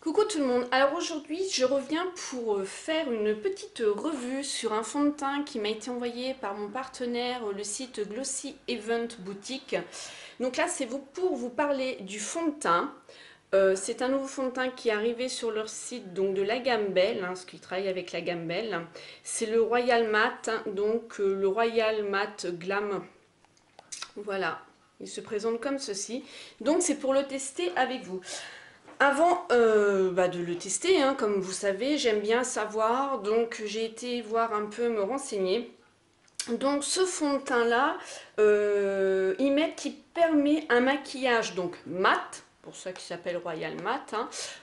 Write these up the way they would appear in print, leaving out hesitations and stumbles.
Coucou tout le monde, alors aujourd'hui je reviens pour faire une petite revue sur un fond de teint qui m'a été envoyé par mon partenaire, le site Glossy Event Boutique. Donc là c'est pour vous parler du fond de teint. C'est un nouveau fond de teint qui est arrivé sur leur site donc de la gamme Belle, parce qu'ils travaillent avec la gamme Belle. C'est le Royal Matte, donc le Royal Matte Glam. Voilà, il se présente comme ceci. Donc c'est pour le tester avec vous. Avant de le tester, comme vous savez, j'aime bien savoir, donc j'ai été voir un peu, me renseigner. Donc ce fond de teint là, ils mettent qui permet un maquillage donc mat, pour ça qui s'appelle Royal Mat,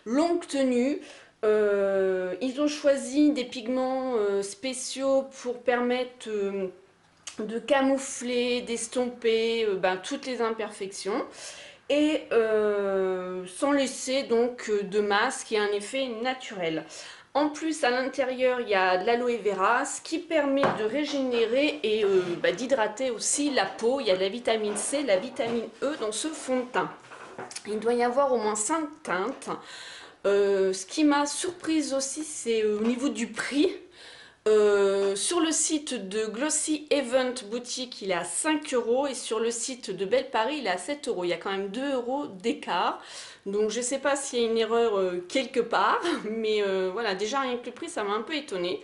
longue tenue. Ils ont choisi des pigments spéciaux pour permettre de camoufler, d'estomper toutes les imperfections et sans laisser donc de masque et un effet naturel. En plus, à l'intérieur, il y a de l'aloe vera, ce qui permet de régénérer et d'hydrater aussi la peau. Il y a de la vitamine C, la vitamine E dans ce fond de teint. Il doit y avoir au moins 5 teintes. Ce qui m'a surprise aussi, c'est au niveau du prix. Sur le site de Glossy Event Boutique, il est à 5 € et sur le site de Belle Paris, il est à 7 €. Il y a quand même 2 € d'écart. Donc je ne sais pas s'il y a une erreur quelque part, mais voilà, déjà rien que le prix, ça m'a un peu étonnée.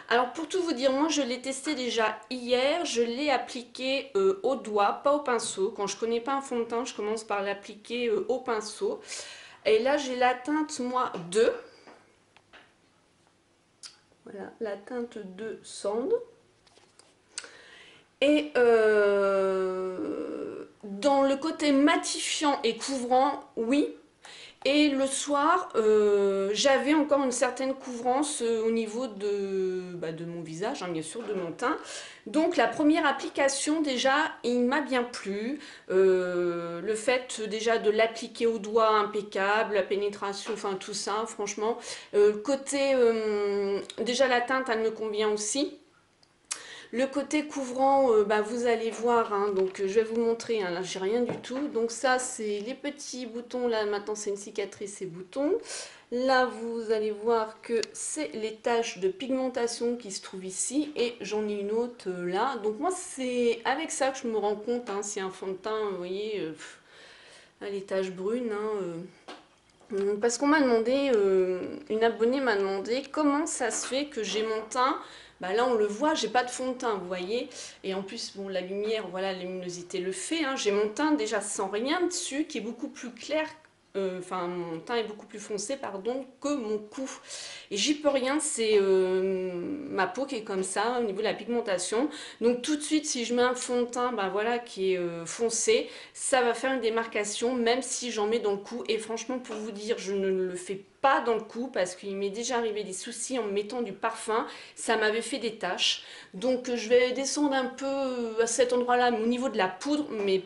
Alors pour tout vous dire, moi je l'ai testé déjà hier, je l'ai appliqué au doigt, pas au pinceau. Quand je ne connais pas un fond de teint, je commence par l'appliquer au pinceau. Et là j'ai la teinte moi 2. Voilà, la teinte de Sand. Et dans le côté matifiant et couvrant, oui. Et le soir, j'avais encore une certaine couvrance au niveau de mon visage, bien sûr, de mon teint. Donc la première application, déjà, il m'a bien plu. Le fait déjà de l'appliquer au doigt, impeccable, la pénétration, enfin tout ça, franchement. Côté, déjà la teinte, elle me convient aussi. Le côté couvrant, vous allez voir, donc je vais vous montrer, là j'ai rien du tout. Donc ça c'est les petits boutons, là maintenant c'est une cicatrice ces boutons. Là vous allez voir que c'est les taches de pigmentation qui se trouvent ici et j'en ai une autre là. Donc moi c'est avec ça que je me rends compte, si un fond de teint, vous voyez, les taches brunes. Parce qu'on m'a demandé, une abonnée m'a demandé comment ça se fait que j'ai mon teint. Là on le voit, j'ai pas de fond de teint, vous voyez. Et en plus, bon, la lumière, voilà, la luminosité le fait. J'ai mon teint déjà sans rien dessus, qui est beaucoup plus clair. Enfin, mon teint est beaucoup plus foncé, pardon, que mon cou. Et j'y peux rien, c'est ma peau qui est comme ça, au niveau de la pigmentation. Donc tout de suite, si je mets un fond de teint, voilà, qui est foncé, ça va faire une démarcation, même si j'en mets dans le cou. Et franchement, pour vous dire, je ne le fais pas dans le cou parce qu'il m'est déjà arrivé des soucis en mettant du parfum. Ça m'avait fait des taches. Donc je vais descendre un peu à cet endroit-là, au niveau de la poudre, mais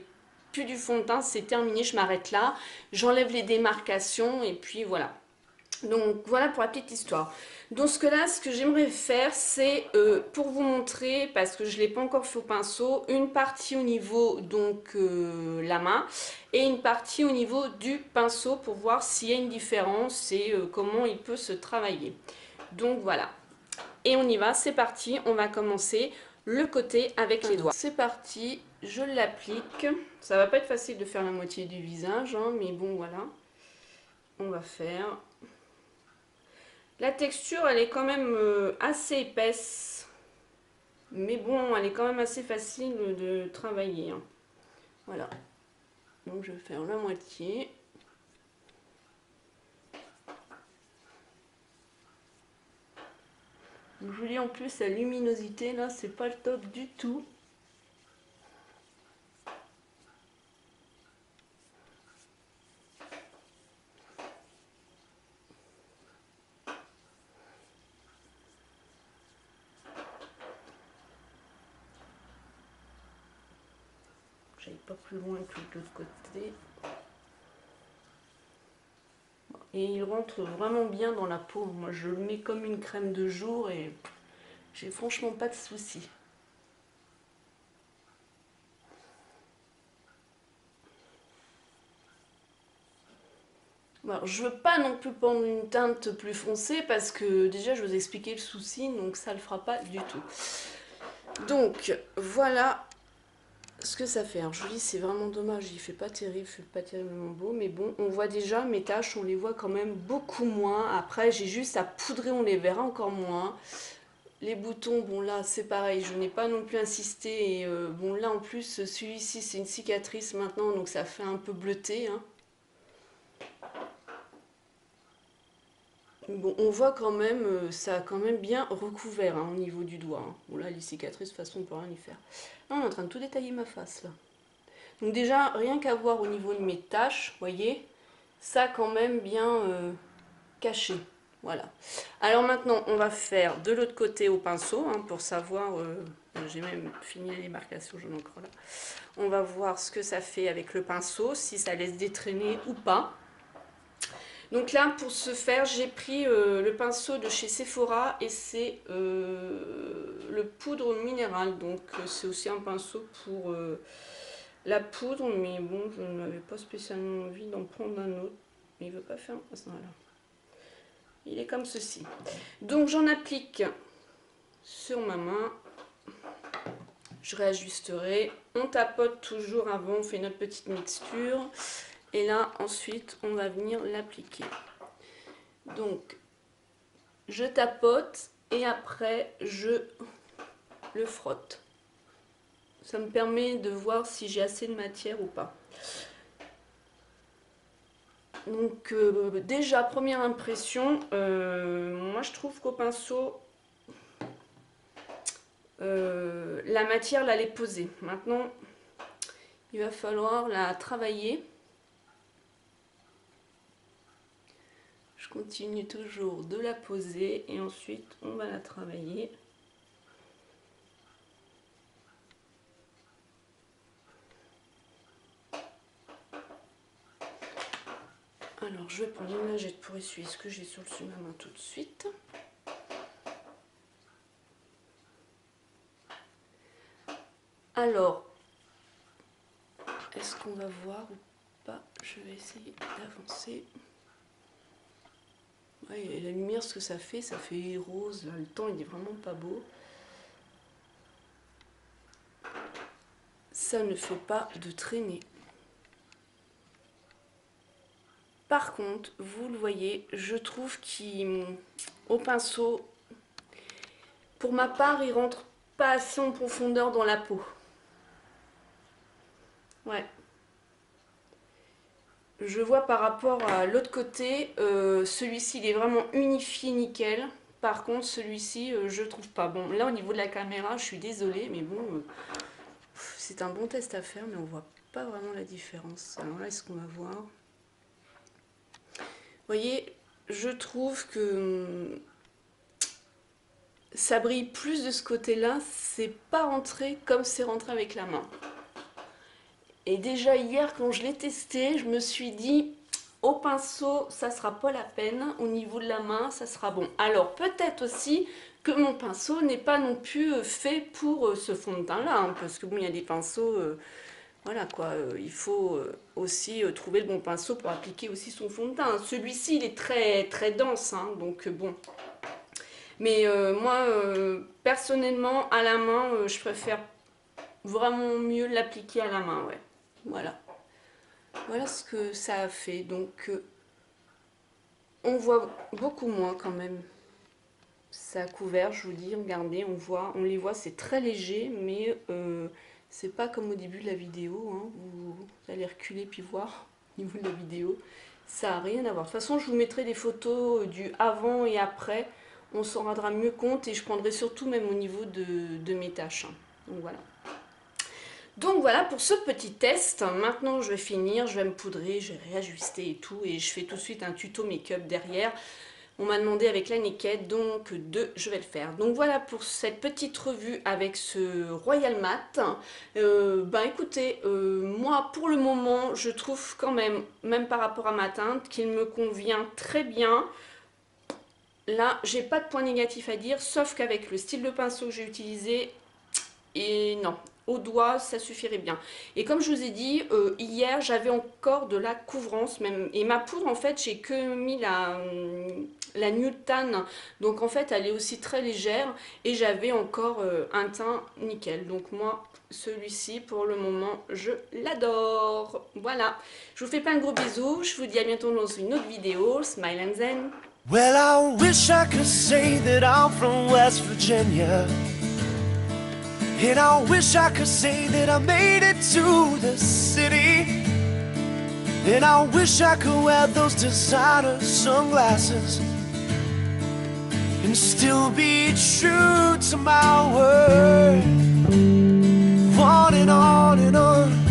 plus du fond de teint, c'est terminé, je m'arrête là. J'enlève les démarcations et puis voilà. Donc voilà pour la petite histoire. Donc ce que j'aimerais faire, c'est pour vous montrer, parce que je ne l'ai pas encore fait au pinceau, une partie au niveau donc la main et une partie au niveau du pinceau pour voir s'il y a une différence et comment il peut se travailler. Donc voilà. Et on y va, c'est parti, on va commencer le côté avec les doigts. C'est parti, je l'applique. Ça va pas être facile de faire la moitié du visage, mais bon voilà. On va faire... La texture, elle est quand même assez épaisse. Mais bon, elle est quand même assez facile de travailler. Voilà. Donc je vais faire la moitié. Je vous dis en plus, la luminosité, là, c'est pas le top du tout. J'aille pas plus loin que de l'autre côté. Et il rentre vraiment bien dans la peau. Moi, je le mets comme une crème de jour et j'ai franchement pas de soucis. Alors, je veux pas non plus prendre une teinte plus foncée parce que déjà je vous ai expliqué le souci, donc ça le fera pas du tout. Donc voilà ce que ça fait. Alors je vous dis, c'est vraiment dommage, il fait pas terrible, il fait pas terriblement beau, mais bon, on voit déjà mes taches, on les voit quand même beaucoup moins. Après j'ai juste à poudrer, on les verra encore moins. Les boutons, bon là c'est pareil, je n'ai pas non plus insisté, et bon là en plus celui-ci c'est une cicatrice maintenant, donc ça fait un peu bleuté, hein. Bon, on voit quand même, ça a quand même bien recouvert, hein, au niveau du doigt, hein. Bon là les cicatrices, de toute façon on peut rien y faire. Là, on est en train de tout détailler ma face là. Donc déjà, rien qu'à voir au niveau de mes taches, vous voyez, ça a quand même bien caché. Voilà. Alors maintenant, on va faire de l'autre côté au pinceau, hein, pour savoir, j'ai même fini les démarcations, j'en ai encore là. On va voir ce que ça fait avec le pinceau, si ça laisse détraîner ou pas. Donc là, pour ce faire, j'ai pris le pinceau de chez Sephora et c'est le poudre minérale. Donc c'est aussi un pinceau pour la poudre, mais bon, je n'avais pas spécialement envie d'en prendre un autre. Mais il ne veut pas faire... Voilà. Il est comme ceci. Donc j'en applique sur ma main. Je réajusterai. On tapote toujours avant, on fait notre petite mixture. Et là, ensuite, on va venir l'appliquer. Donc, je tapote et après, je le frotte. Ça me permet de voir si j'ai assez de matière ou pas. Donc, déjà, première impression, moi je trouve qu'au pinceau, la matière, là, elle est posée. Maintenant, il va falloir la travailler. Je continue toujours de la poser et ensuite on va la travailler. Alors je vais prendre une lingette pour essuyer ce que j'ai sur le dessus de ma main tout de suite. Alors, est-ce qu'on va voir ou pas? Je vais essayer d'avancer. Ouais, la lumière, ce que ça fait rose. Là, le temps, il est vraiment pas beau. Ça ne fait pas de traînée. Par contre, vous le voyez, je trouve qu'au pinceau, pour ma part, il rentre pas assez en profondeur dans la peau. Ouais. Je vois par rapport à l'autre côté, celui-ci il est vraiment unifié nickel. Par contre celui-ci je trouve pas. Bon là au niveau de la caméra je suis désolée mais bon c'est un bon test à faire mais on voit pas vraiment la différence. Alors là est-ce qu'on va voir? Vous voyez, je trouve que ça brille plus de ce côté-là, c'est pas rentré comme c'est rentré avec la main. Et déjà hier quand je l'ai testé, je me suis dit au pinceau ça sera pas la peine, au niveau de la main ça sera bon. Alors peut-être aussi que mon pinceau n'est pas non plus fait pour ce fond de teint là, hein, parce que bon il y a des pinceaux, voilà quoi, il faut aussi trouver le bon pinceau pour appliquer aussi son fond de teint. Celui-ci il est très très dense, hein, donc bon. Mais moi personnellement à la main je préfère vraiment mieux l'appliquer à la main, ouais. Voilà. Voilà ce que ça a fait. Donc, on voit beaucoup moins quand même. Ça a couvert, je vous dis, regardez, on les voit, c'est très léger, mais c'est pas comme au début de la vidéo, hein. Vous allez reculer puis voir au niveau de la vidéo. Ça n'a rien à voir. De toute façon, je vous mettrai des photos du avant et après. On s'en rendra mieux compte et je prendrai surtout même au niveau de mes tâches, hein. Donc voilà. Donc voilà pour ce petit test. Maintenant je vais finir, je vais me poudrer, je vais réajuster et tout. Et je fais tout de suite un tuto make-up derrière. On m'a demandé avec la Naked, donc je vais le faire. Donc voilà pour cette petite revue avec ce Royal Matte. Écoutez, moi pour le moment je trouve quand même par rapport à ma teinte, qu'il me convient très bien. Là j'ai pas de point négatif à dire, sauf qu'avec le style de pinceau que j'ai utilisé, et non, au doigt, ça suffirait bien. Et comme je vous ai dit, hier, j'avais encore de la couvrance même. Et ma poudre, en fait, j'ai que mis la Newton. Donc, en fait, elle est aussi très légère. Et j'avais encore un teint nickel. Donc, moi, celui-ci, pour le moment, je l'adore. Voilà. Je vous fais plein de gros bisous. Je vous dis à bientôt dans une autre vidéo. Smile and zen. Well, I wish I could say that I'm from West Virginia. And I wish I could say that I made it to the city. And I wish I could wear those designer sunglasses and still be true to my word. On and on and on.